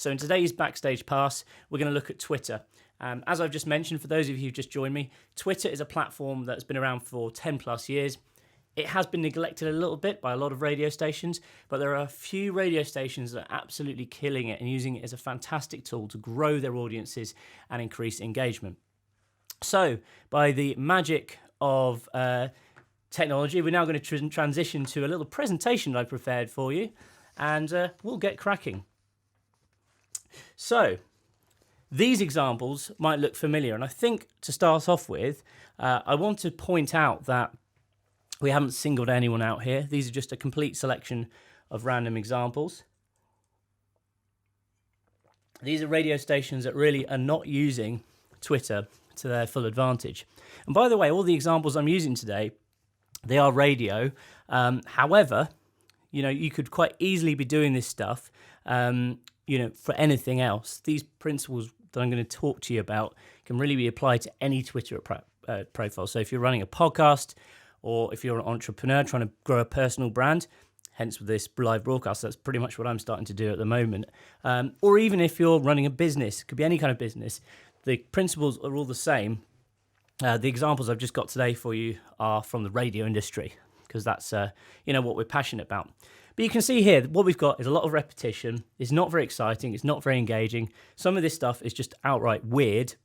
So in today's Backstage Pass, we're going to look at Twitter. As I've just mentioned, for those of you who've just joined me, Twitter is a platform that's been around for 10 plus years. It has been neglected a little bit by a lot of radio stations, but there are a few radio stations that are absolutely killing it and using it as a fantastic tool to grow their audiences and increase engagement. So, by the magic of technology, we're now going to transition to a little presentation I prepared for you, and we'll get cracking. So, these examples might look familiar, and I think to start off with, I want to point out that we haven't singled anyone out here. These are just a complete selection of random examples. These are radio stations that really are not using Twitter to their full advantage. And by the way, all the examples I'm using today, they are radio. However, you could quite easily be doing this stuff, for anything else. These principles that I'm going to talk to you about can really be applied to any Twitter profile. So if you're running a podcast, or if you're an entrepreneur trying to grow a personal brand, hence with this live broadcast, that's pretty much what I'm starting to do at the moment. Or even if you're running a business, it could be any kind of business, the principles are all the same. The examples I've just got today for you are from the radio industry, because that's what we're passionate about. But you can see here, what we've got is a lot of repetition. It's not very exciting. It's not very engaging. Some of this stuff is just outright weird.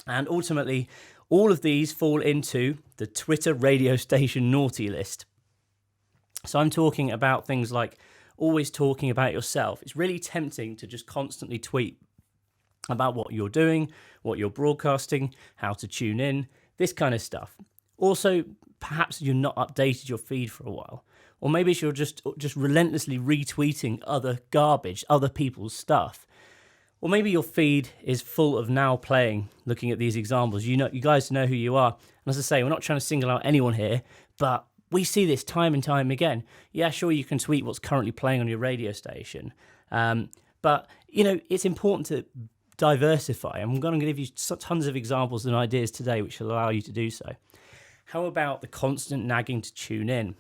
And ultimately, all of these fall into the Twitter radio station naughty list. So I'm talking about things like always talking about yourself. It's really tempting to just constantly tweet about what you're doing, what you're broadcasting, how to tune in, this kind of stuff. Also, perhaps you've not updated your feed for a while. Or maybe you're just relentlessly retweeting other garbage, other people's stuff. Or maybe your feed is full of now playing, looking at these examples. You guys know who you are. And as I say, we're not trying to single out anyone here, but we see this time and time again. Yeah, sure, you can tweet what's currently playing on your radio station. But, it's important to diversify. I'm going to give you tons of examples and ideas today which will allow you to do so. How about the constant nagging to tune in?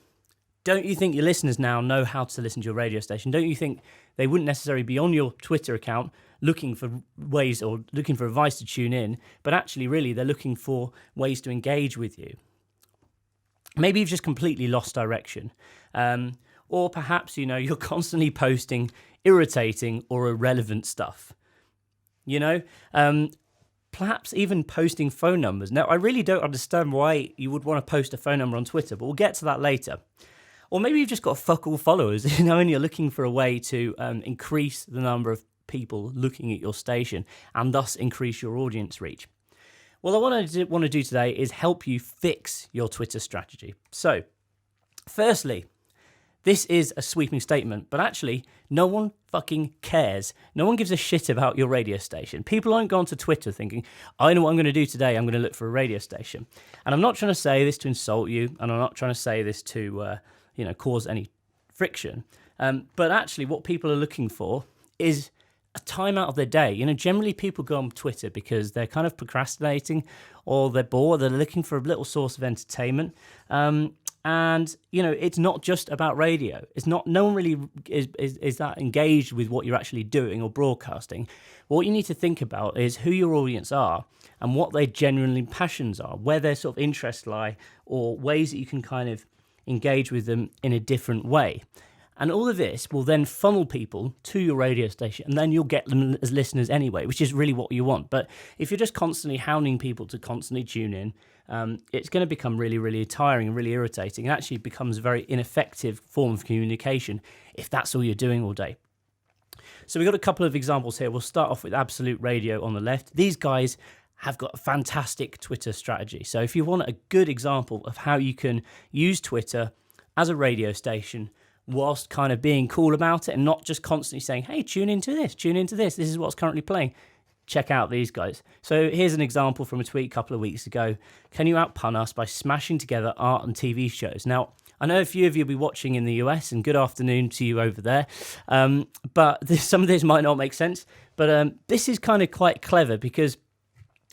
Don't you think your listeners now know how to listen to your radio station? Don't you think they wouldn't necessarily be on your Twitter account looking for ways or looking for advice to tune in, but actually really they're looking for ways to engage with you? Maybe you've just completely lost direction. Or perhaps, you're constantly posting irritating or irrelevant stuff. Perhaps even posting phone numbers. Now, I really don't understand why you would want to post a phone number on Twitter, but we'll get to that later. Or maybe you've just got fuck all followers, and you're looking for a way to increase the number of people looking at your station and thus increase your audience reach. What I want to do today is help you fix your Twitter strategy. So, firstly, this is a sweeping statement, but actually, no one fucking cares. No one gives a shit about your radio station. People aren't going to Twitter thinking, I know what I'm going to do today, I'm going to look for a radio station. And I'm not trying to say this to insult you, and I'm not trying to say this to, cause any friction. But actually, what people are looking for is a time out of their day. Generally people go on Twitter because they're kind of procrastinating or they're bored, they're looking for a little source of entertainment. And, it's not just about radio. No one really is that engaged with what you're actually doing or broadcasting. What you need to think about is who your audience are and what their genuine passions are, where their sort of interests lie, or ways that you can kind of engage with them in a different way. And all of this will then funnel people to your radio station, and then you'll get them as listeners anyway, which is really what you want. But if you're just constantly hounding people to constantly tune in, it's going to become really, really tiring and really irritating. It actually becomes a very ineffective form of communication if that's all you're doing all day. So we've got a couple of examples here. We'll start off with Absolute Radio on the left. These guys have got a fantastic Twitter strategy. So if you want a good example of how you can use Twitter as a radio station whilst kind of being cool about it and not just constantly saying, hey, tune into this, this is what's currently playing, check out these guys. So here's an example from a tweet a couple of weeks ago. Can you outpun us by smashing together art and TV shows? Now, I know a few of you will be watching in the US, and good afternoon to you over there. But some of this might not make sense. But this is kind of quite clever because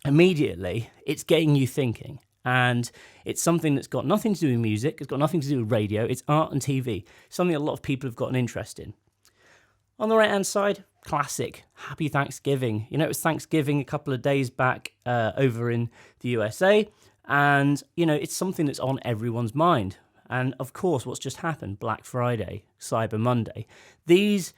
immediately it's getting you thinking. And it's something that's got nothing to do with music. It's got nothing to do with radio. It's art and TV, something a lot of people have got an interest in. On the right-hand side, classic, Happy Thanksgiving. It was Thanksgiving a couple of days back over in the USA, and, it's something that's on everyone's mind. And, of course, what's just happened, Black Friday, Cyber Monday, these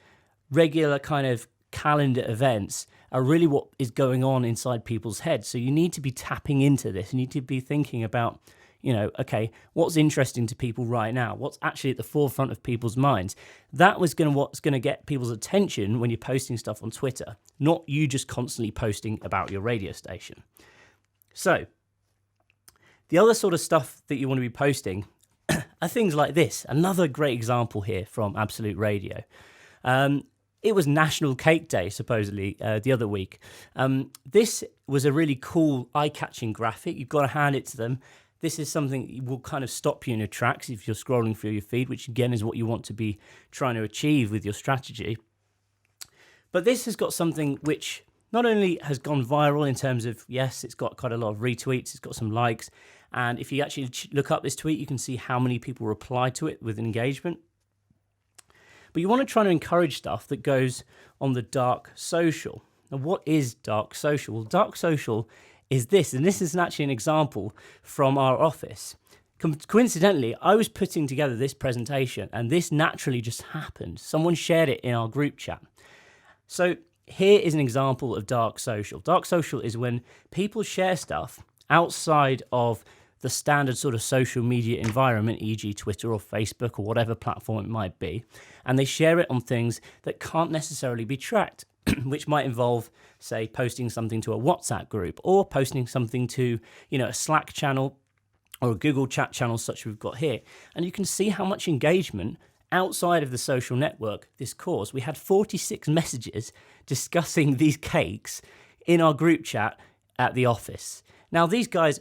regular kind of calendar events are really what is going on inside people's heads. So you need to be tapping into this. You need to be thinking about, okay, what's interesting to people right now? What's actually at the forefront of people's minds? That was what's going to get people's attention when you're posting stuff on Twitter, not you just constantly posting about your radio station. So the other sort of stuff that you want to be posting are things like this. Another great example here from Absolute Radio. It was National Cake Day, supposedly, the other week. This was a really cool, eye-catching graphic. You've got to hand it to them. This is something that will kind of stop you in your tracks if you're scrolling through your feed, which again is what you want to be trying to achieve with your strategy. But this has got something which not only has gone viral in terms of, yes, it's got quite a lot of retweets, it's got some likes, and if you actually look up this tweet, you can see how many people reply to it with engagement. But you want to try to encourage stuff that goes on the dark social. Now, what is dark social? Well, dark social is this, and this is actually an example from our office. Coincidentally, I was putting together this presentation, and this naturally just happened. Someone shared it in our group chat. So here is an example of dark social. Dark social is when people share stuff outside of the standard sort of social media environment, e.g. Twitter or Facebook or whatever platform it might be, and they share it on things that can't necessarily be tracked, which might involve, say, posting something to a WhatsApp group or posting something to, a Slack channel or a Google chat channel such as we've got here. And you can see how much engagement outside of the social network this caused. We had 46 messages discussing these cakes in our group chat at the office. Now, these guys,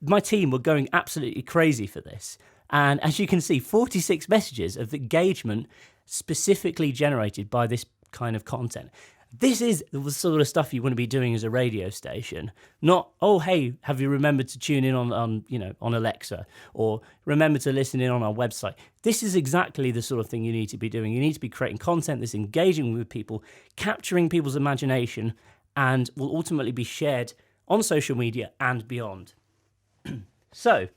my team were going absolutely crazy for this. And as you can see, 46 messages of engagement specifically generated by this kind of content. This is the sort of stuff you want to be doing as a radio station. Not, oh, hey, have you remembered to tune in on Alexa, or remember to listen in on our website. This is exactly the sort of thing you need to be doing. You need to be creating content that's engaging with people, capturing people's imagination, and will ultimately be shared on social media and beyond. So,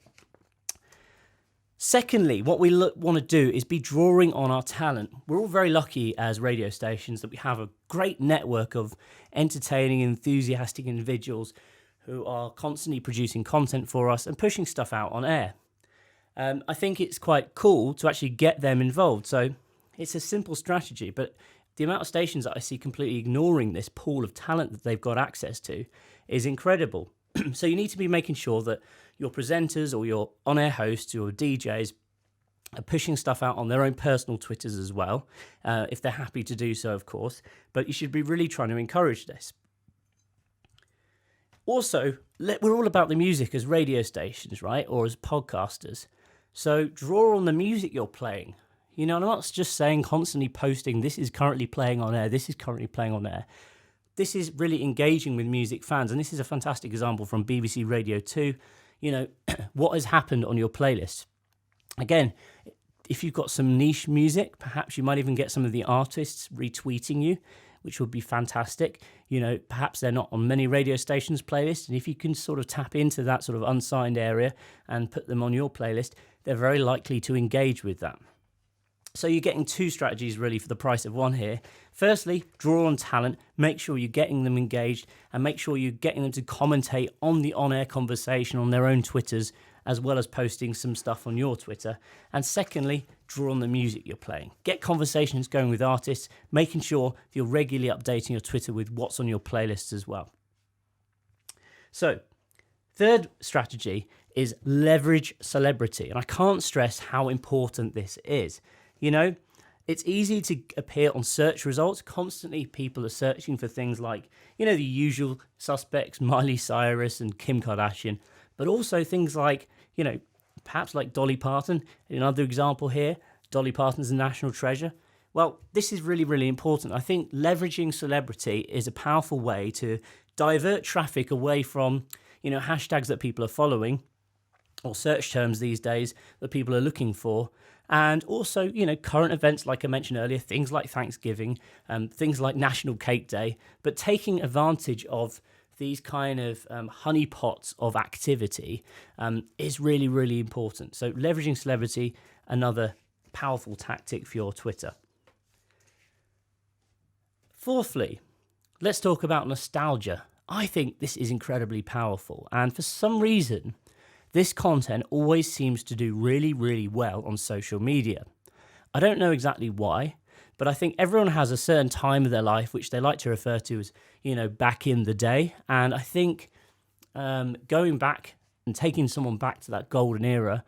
secondly, what we want to do is be drawing on our talent. We're all very lucky as radio stations that we have a great network of entertaining, enthusiastic individuals who are constantly producing content for us and pushing stuff out on air. I think it's quite cool to actually get them involved. So it's a simple strategy, but the amount of stations that I see completely ignoring this pool of talent that they've got access to is incredible. So you need to be making sure that your presenters or your on-air hosts or DJs are pushing stuff out on their own personal Twitters as well, if they're happy to do so, of course. But you should be really trying to encourage this. Also, we're all about the music as radio stations, right? Or as podcasters. So draw on the music you're playing. I'm not just saying constantly posting, this is currently playing on air, this is currently playing on air. This is really engaging with music fans. And this is a fantastic example from BBC Radio 2. What has happened on your playlist. Again, if you've got some niche music, perhaps you might even get some of the artists retweeting you, which would be fantastic. Perhaps they're not on many radio stations' playlists. And if you can sort of tap into that sort of unsigned area and put them on your playlist, they're very likely to engage with that. So you're getting two strategies really for the price of one here. Firstly, draw on talent, make sure you're getting them engaged, and make sure you're getting them to commentate on the on-air conversation on their own Twitters, as well as posting some stuff on your Twitter. And secondly, draw on the music you're playing. Get conversations going with artists, making sure you're regularly updating your Twitter with what's on your playlists as well. So, third strategy is leverage celebrity. And I can't stress how important this is. It's easy to appear on search results. Constantly people are searching for things like, the usual suspects, Miley Cyrus and Kim Kardashian, but also things like, perhaps like Dolly Parton. Another example here, Dolly Parton's a national treasure. Well, this is really, really important. I think leveraging celebrity is a powerful way to divert traffic away from, hashtags that people are following or search terms these days that people are looking for, And also, current events, like I mentioned earlier, things like Thanksgiving, things like National Cake Day, but taking advantage of these kind of honeypots of activity is really, really important. So leveraging celebrity, another powerful tactic for your Twitter. Fourthly, let's talk about nostalgia. I think this is incredibly powerful. And for some reason, this content always seems to do really, really well on social media. I don't know exactly why, but I think everyone has a certain time of their life which they like to refer to as, back in the day. And I think going back and taking someone back to that golden era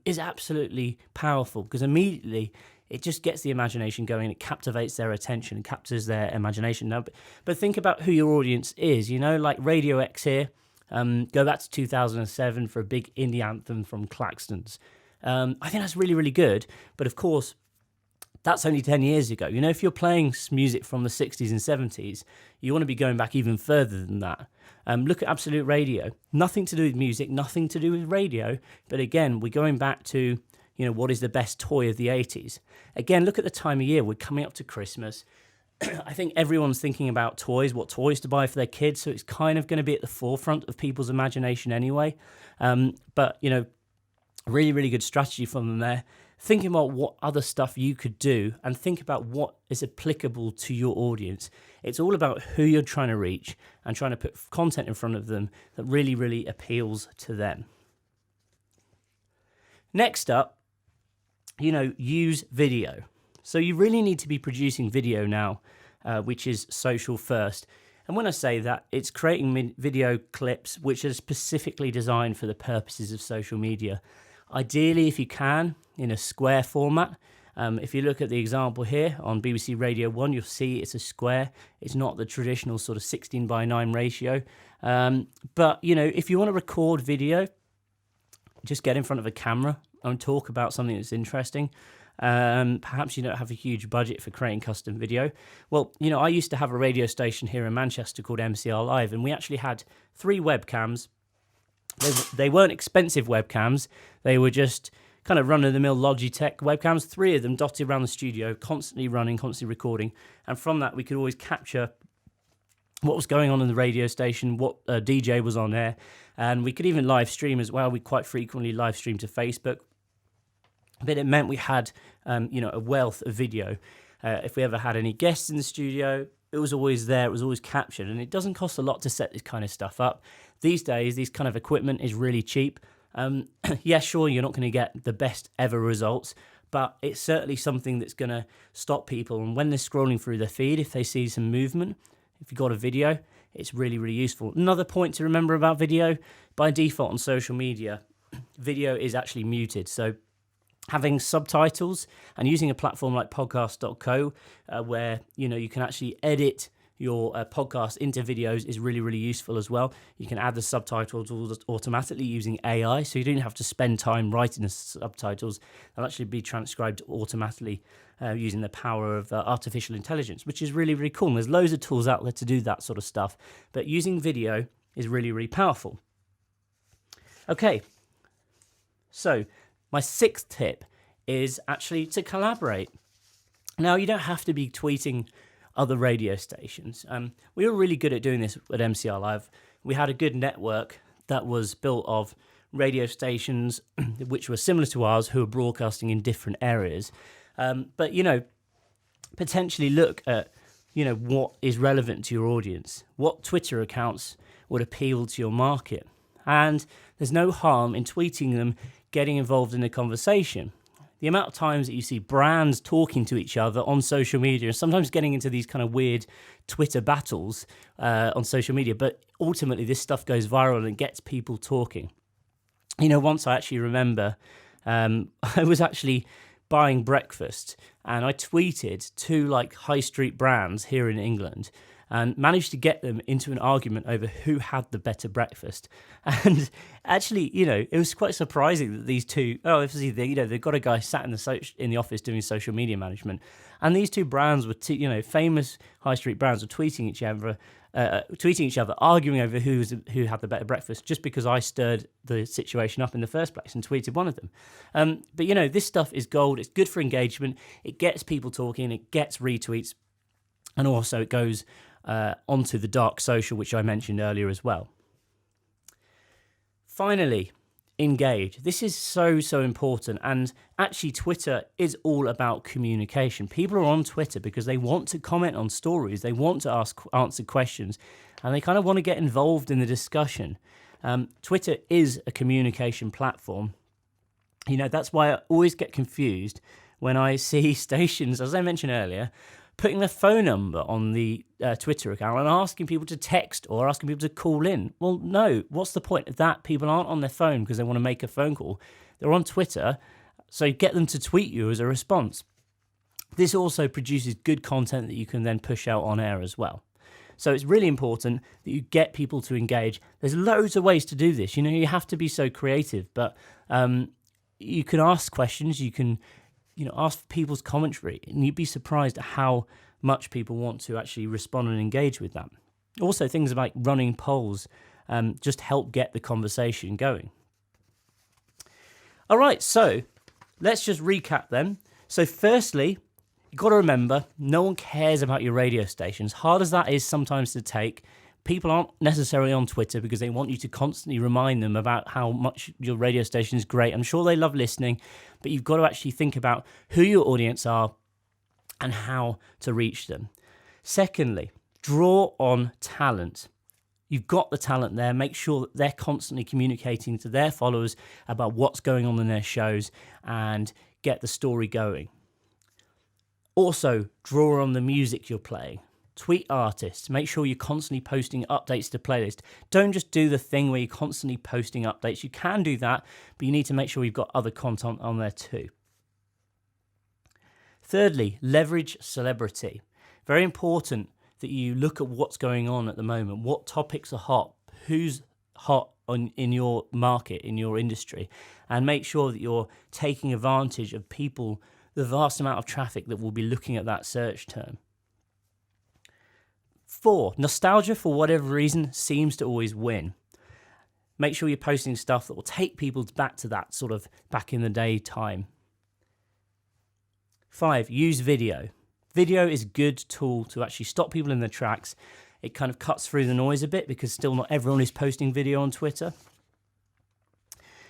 is absolutely powerful, because immediately it just gets the imagination going. It captivates their attention and captures their imagination. Now, but think about who your audience is, like Radio X here. Go back to 2007 for a big indie anthem from Claxton's. I think that's really, really good. But of course, that's only 10 years ago. If you're playing music from the 60s and 70s, you want to be going back even further than that. Look at Absolute Radio. Nothing to do with music, nothing to do with radio. But again, we're going back to, what is the best toy of the 80s? Again, look at the time of year. We're coming up to Christmas. I think everyone's thinking about toys, what toys to buy for their kids. So it's kind of going to be at the forefront of people's imagination anyway. But, really, really good strategy from them there. Thinking about what other stuff you could do and think about what is applicable to your audience. It's all about who you're trying to reach and trying to put content in front of them that really, really appeals to them. Next up, use video. So you really need to be producing video now, which is social first. And when I say that, it's creating video clips which are specifically designed for the purposes of social media. Ideally, if you can, in a square format. If you look at the example here on BBC Radio 1, you'll see it's a square. It's not the traditional sort of 16:9 ratio. But, if you want to record video, just get in front of a camera and talk about something that's interesting. Perhaps you don't have a huge budget for creating custom video. Well, I used to have a radio station here in Manchester called MCR Live, and we actually had 3 webcams. They weren't expensive webcams. They were just kind of run-of-the-mill Logitech webcams, 3 of them dotted around the studio, constantly running, constantly recording. And from that, we could always capture what was going on in the radio station, what DJ was on air. And we could even live stream as well. We quite frequently live stream to Facebook. But it meant we had, a wealth of video. If we ever had any guests in the studio, it was always there. It was always captured. And it doesn't cost a lot to set this kind of stuff up. These days, this kind of equipment is really cheap. Yeah, sure, you're not going to get the best ever results, but it's certainly something that's going to stop people. And when they're scrolling through their feed, if they see some movement, if you've got a video, it's really, really useful. Another point to remember about video, by default on social media, video is actually muted. So having subtitles and using a platform like podcast.co where, you can actually edit your podcast into videos is really, really useful as well. You can add the subtitles automatically using AI, so you don't have to spend time writing the subtitles. They'll actually be transcribed automatically using the power of artificial intelligence, which is really, really cool. And there's loads of tools out there to do that sort of stuff, but using video is really, really powerful. Okay, so my 6th tip is actually to collaborate. Now, you don't have to be tweeting other radio stations. We were really good at doing this at MCR Live. We had a good network that was built of radio stations which were similar to ours who were broadcasting in different areas. But, potentially look at, what is relevant to your audience, what Twitter accounts would appeal to your market. And there's no harm in tweeting them, getting involved in a conversation. The amount of times that you see brands talking to each other on social media, and sometimes getting into these kind of weird Twitter battles on social media, but ultimately this stuff goes viral and gets people talking. Once I actually remember, I was actually buying breakfast and I tweeted two like high street brands here in England and managed to get them into an argument over who had the better breakfast. And actually, it was quite surprising that these two, obviously, they've got a guy sat in the office doing social media management, and these two brands were, famous high street brands were tweeting each other, arguing over who had the better breakfast, just because I stirred the situation up in the first place and tweeted one of them. But this stuff is gold. It's good for engagement. It gets people talking. It gets retweets, and also it goes onto the dark social, which I mentioned earlier as well. Finally, engage. This is so important, and actually Twitter is all about communication. People are on Twitter because they want to comment on stories, they want to answer questions, and they kind of want to get involved in the discussion. Twitter is a communication platform. That's why I always get confused when I see stations, as I mentioned earlier, putting their phone number on the Twitter account and asking people to text or asking people to call in. Well, no, what's the point of that? People aren't on their phone because they want to make a phone call. They're on Twitter, so get them to tweet you as a response. This also produces good content that you can then push out on air as well. So it's really important that you get people to engage. There's loads of ways to do this. You have to be so creative, but you can ask questions, you can ask for people's commentary, and you'd be surprised at how much people want to actually respond and engage with that. Also, things like running polls just help get the conversation going. All right, so let's just recap then. So firstly, you've got to remember, no one cares about your radio stations. Hard as that is sometimes to take, people aren't necessarily on Twitter because they want you to constantly remind them about how much your radio station is great. I'm sure they love listening, but you've got to actually think about who your audience are and how to reach them. Secondly, draw on talent. You've got the talent there. Make sure that they're constantly communicating to their followers about what's going on in their shows and get the story going. Also, draw on the music you're playing. Tweet artists. Make sure you're constantly posting updates to playlist. Don't just do the thing where you're constantly posting updates. You can do that, but you need to make sure you've got other content on there too. Thirdly, leverage celebrity. Very important that you look at what's going on at the moment. What topics are hot? Who's hot in your market, in your industry? And make sure that you're taking advantage of people, the vast amount of traffic that will be looking at that search term. 4, nostalgia for whatever reason seems to always win. Make sure you're posting stuff that will take people back to that sort of back in the day time. 5, use video. Video is a good tool to actually stop people in their tracks. It kind of cuts through the noise a bit because still not everyone is posting video on Twitter.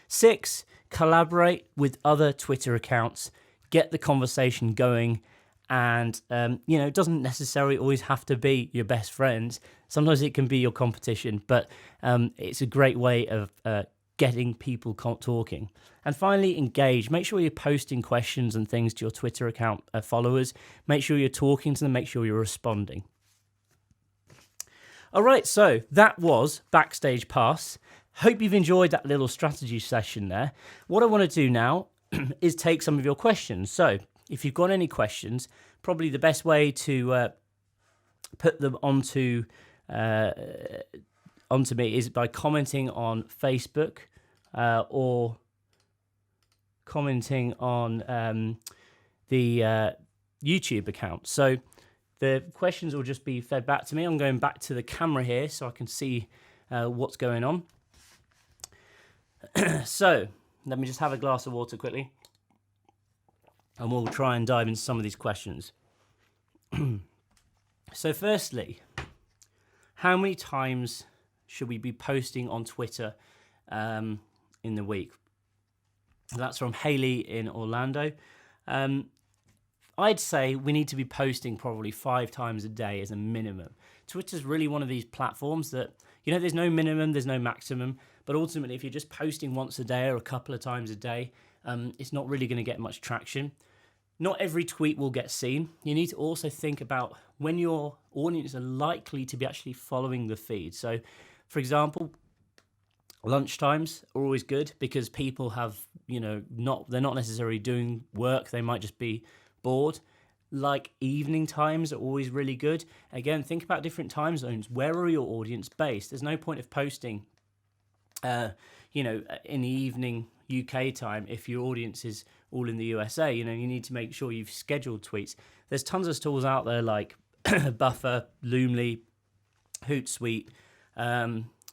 6, collaborate with other Twitter accounts. Get the conversation going. And, it doesn't necessarily always have to be your best friends. Sometimes it can be your competition, but it's a great way of getting people talking. And finally, engage. Make sure you're posting questions and things to your Twitter account followers. Make sure you're talking to them. Make sure you're responding. All right, so that was Backstage Pass. Hope you've enjoyed that little strategy session there. What I want to do now is take some of your questions. So if you've got any questions, probably the best way to put them onto me is by commenting on Facebook or commenting on the YouTube account. So the questions will just be fed back to me. I'm going back to the camera here so I can see what's going on. So let me just have a glass of water quickly, and we'll try and dive into some of these questions. So firstly, how many times should we be posting on Twitter in the week? That's from Haley in Orlando. I'd say we need to be posting probably 5 times a day as a minimum. Twitter's really one of these platforms that, there's no minimum, there's no maximum, but ultimately if you're just posting once a day or a couple of times a day, it's not really going to get much traction. Not every tweet will get seen. You need to also think about when your audience are likely to be actually following the feed. So, for example, lunchtimes are always good because people have, they're not necessarily doing work. They might just be bored. like evening times are always really good. Again, think about different time zones. Where are your audience based? There's no point of posting, in the evening UK time if your audience is all in the USA. You need to make sure you've scheduled tweets. There's tons of tools out there like Buffer, Loomly, Hootsuite,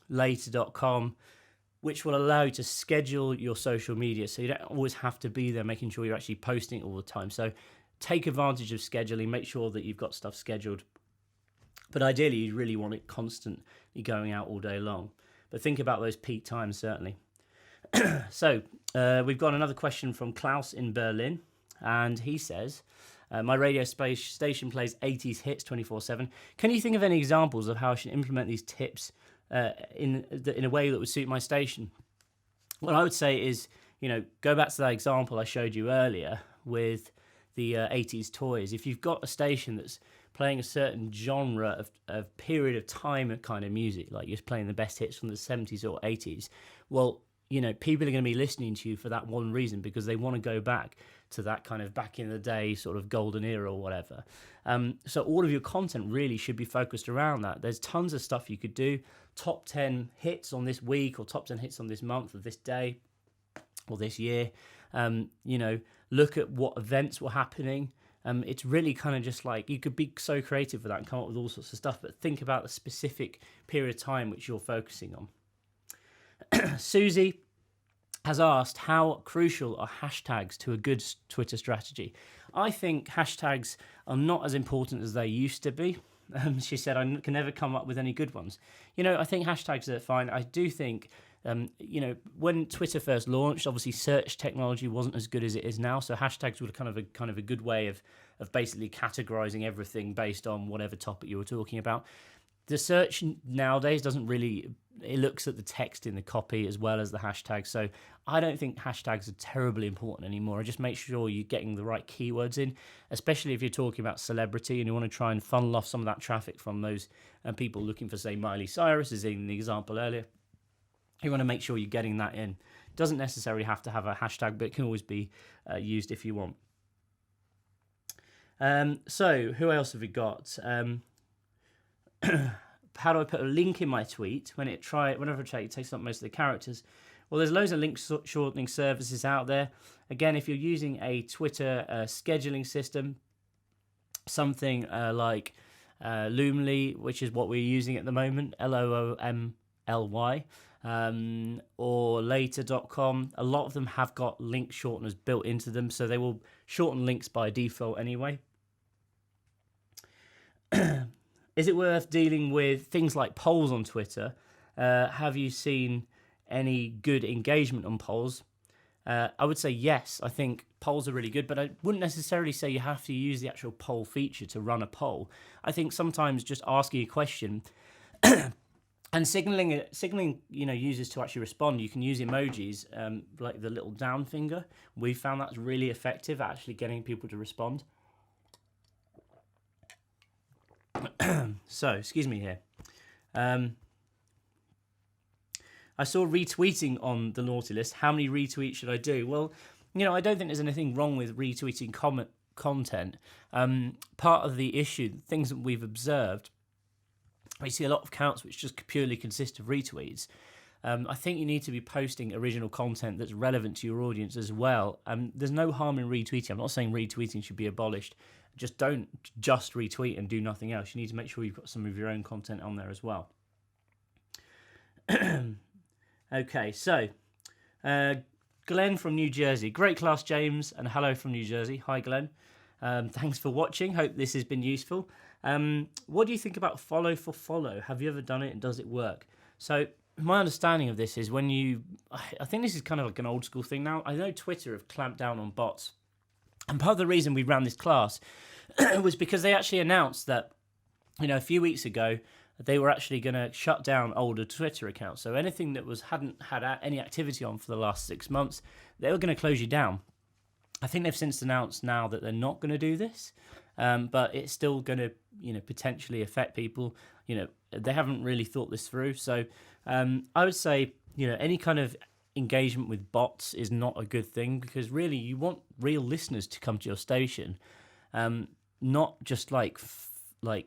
Later.com, which will allow you to schedule your social media, so you don't always have to be there making sure you're actually posting it all the time. So take advantage of scheduling, make sure that you've got stuff scheduled. But ideally, you really want it constantly going out all day long. But think about those peak times, certainly. So we've got another question from Klaus in Berlin, and he says, my radio station plays 80s hits 24/7. Can you think of any examples of how I should implement these tips in a way that would suit my station? What I would say is, go back to that example I showed you earlier with the 80s toys. If you've got a station that's playing a certain genre of period of time kind of music, like you're playing the best hits from the 70s or 80s, well, people are going to be listening to you for that one reason, because they want to go back to that kind of back in the day sort of golden era or whatever. So all of your content really should be focused around that. There's tons of stuff you could do. Top 10 hits on this week, or top 10 hits on this month or this day or this year. Look at what events were happening. It's really kind of just like, you could be so creative with that and come up with all sorts of stuff, but think about the specific period of time which you're focusing on. Susie has asked, how crucial are hashtags to a good Twitter strategy? I think hashtags are not as important as they used to be. She said, I can never come up with any good ones. I think hashtags are fine. I do think, when Twitter first launched, obviously search technology wasn't as good as it is now. So hashtags were kind of a good way of basically categorizing everything based on whatever topic you were talking about. The search nowadays doesn't really, it looks at the text in the copy as well as the hashtags. So I don't think hashtags are terribly important anymore. Just make sure you're getting the right keywords in, especially if you're talking about celebrity and you want to try and funnel off some of that traffic from those people looking for, say, Miley Cyrus, as in the example earlier. You want to make sure you're getting that in. It doesn't necessarily have to have a hashtag, but it can always be used if you want. So who else have we got? How do I put a link in my tweet whenever I try, it takes up most of the characters? Well, there's loads of link shortening services out there. Again, if you're using a Twitter scheduling system, something like Loomly, which is what we're using at the moment, Loomly, or Later.com, a lot of them have got link shorteners built into them, so they will shorten links by default anyway. Is it worth dealing with things like polls on Twitter? Have you seen any good engagement on polls? I would say yes. I think polls are really good, but I wouldn't necessarily say you have to use the actual poll feature to run a poll. I think sometimes just asking a question and signaling users to actually respond. You can use emojis, like the little down finger. We found that's really effective at actually getting people to respond. So, excuse me here. I saw retweeting on the naughty list. How many retweets should I do? Well, I don't think there's anything wrong with retweeting content. Part of the issue, things that we've observed, we see a lot of accounts which just purely consist of retweets. I think you need to be posting original content that's relevant to your audience as well. There's no harm in retweeting. I'm not saying retweeting should be abolished. Just don't just retweet and do nothing else. You need to make sure you've got some of your own content on there as well. Okay, so Glenn from New Jersey. Great class, James, and hello from New Jersey. Hi, Glenn. Thanks for watching. Hope this has been useful. What do you think about follow for follow? Have you ever done it and does it work? So my understanding of this is I think this is kind of like an old school thing now. I know Twitter have clamped down on bots. And part of the reason we ran this class was because they actually announced that, a few weeks ago, they were actually going to shut down older Twitter accounts. So anything that hadn't had any activity on for the last 6 months, they were going to close you down. I think they've since announced now that they're not going to do this, but it's still going to, potentially affect people. They haven't really thought this through. So I would say, any kind of engagement with bots is not a good thing, because really you want real listeners to come to your station. not just like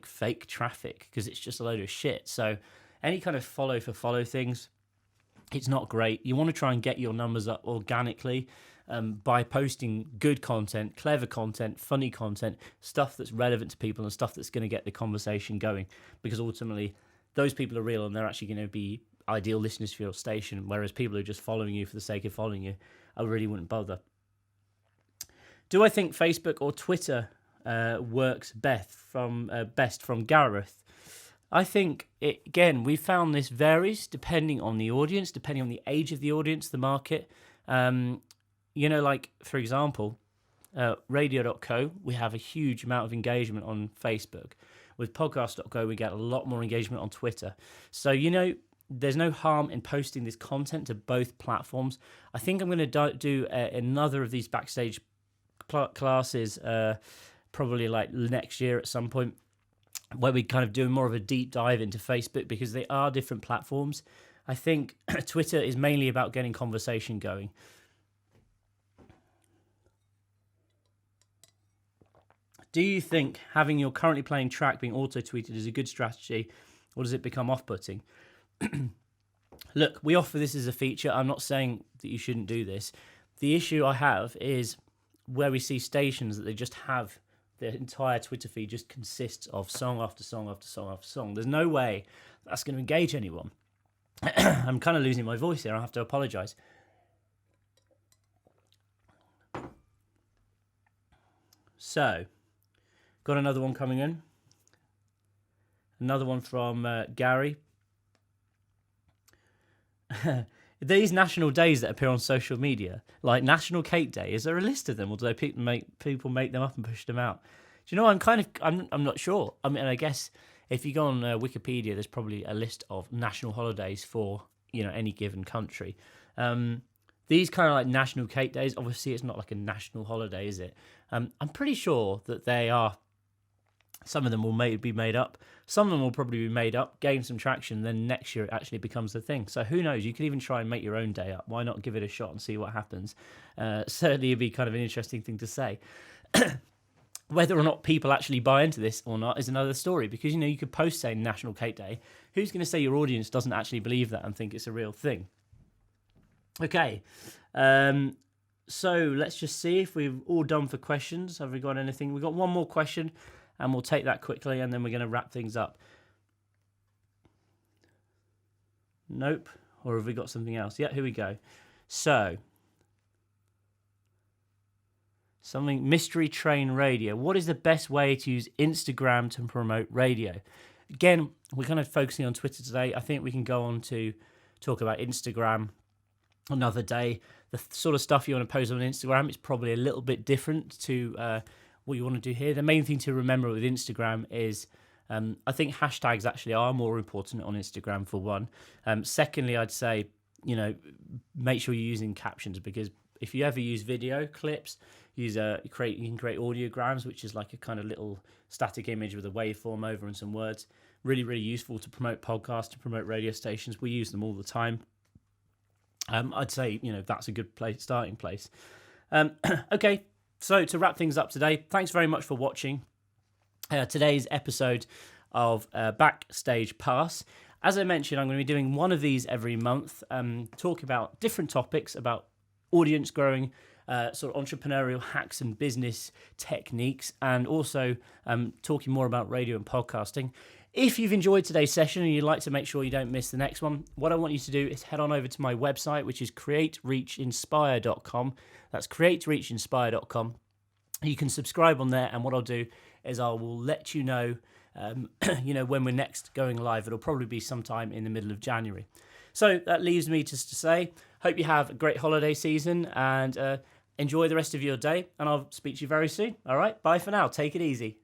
fake traffic, because it's just a load of shit. So any kind of follow for follow things, it's not great. You want to try and get your numbers up organically by posting good content, clever content, funny content, stuff that's relevant to people and stuff that's going to get the conversation going, because ultimately those people are real and they're actually going to be ideal listeners for your station, whereas people who are just following you for the sake of following you, I really wouldn't bother. Do I think Facebook or Twitter works best from Gareth? I think, we found this varies depending on the audience, depending on the age of the audience, the market. Like, for example, radio.co, we have a huge amount of engagement on Facebook. With podcast.co, we get a lot more engagement on Twitter. So, there's no harm in posting this content to both platforms. I think I'm going to do another of these backstage classes probably like next year at some point, where we kind of do more of a deep dive into Facebook, because they are different platforms. I think Twitter is mainly about getting conversation going. Do you think having your currently playing track being auto-tweeted is a good strategy, or does it become off-putting? Look, we offer this as a feature. I'm not saying that you shouldn't do this. The issue I have is where we see stations that they just have their entire Twitter feed just consists of song after song after song after song. There's no way that's going to engage anyone. I'm kind of losing my voice here. I have to apologise. So, got another one coming in. Another one from Gary. These national days that appear on social media, like National Cake Day, is there a list of them, or do they people make them up and push them out? Do you know? I'm not sure. I mean, I guess if you go on Wikipedia, there's probably a list of national holidays for any given country. These kind of like National Cake Days, obviously, it's not like a national holiday, is it? I'm pretty sure that they are. Some of them will be made up. Some of them will probably be made up, gain some traction, then next year it actually becomes a thing. So who knows? You could even try and make your own day up. Why not give it a shot and see what happens? Certainly it'd be kind of an interesting thing to say. Whether or not people actually buy into this or not is another story, because you could post saying National Cake Day. Who's going to say your audience doesn't actually believe that and think it's a real thing? Okay. So let's just see if we've all done for questions. Have we got anything? We've got one more question, and we'll take that quickly, and then we're going to wrap things up. Nope. Or have we got something else? Yeah, here we go. So, Mystery Train Radio. What is the best way to use Instagram to promote radio? Again, we're kind of focusing on Twitter today. I think we can go on to talk about Instagram another day. The sort of stuff you want to post on Instagram is probably a little bit different to what you want to do here. The main thing to remember with Instagram is I think hashtags actually are more important on Instagram, for one. Secondly, I'd say, make sure you're using captions, because if you ever use video clips, you can create audiograms, which is like a kind of little static image with a waveform over and some words. Really, really useful to promote podcasts, to promote radio stations. We use them all the time. I'd say, that's a good starting place. Okay. So to wrap things up today, thanks very much for watching today's episode of Backstage Pass. As I mentioned, I'm going to be doing one of these every month, talking about different topics about audience growing, sort of entrepreneurial hacks and business techniques, and also talking more about radio and podcasting. If you've enjoyed today's session and you'd like to make sure you don't miss the next one, what I want you to do is head on over to my website, which is createreachinspire.com. That's createreachinspire.com. You can subscribe on there, and what I'll do is I will let you know, when we're next going live. It'll probably be sometime in the middle of January. So that leaves me just to say, hope you have a great holiday season, and enjoy the rest of your day, and I'll speak to you very soon. All right, bye for now. Take it easy.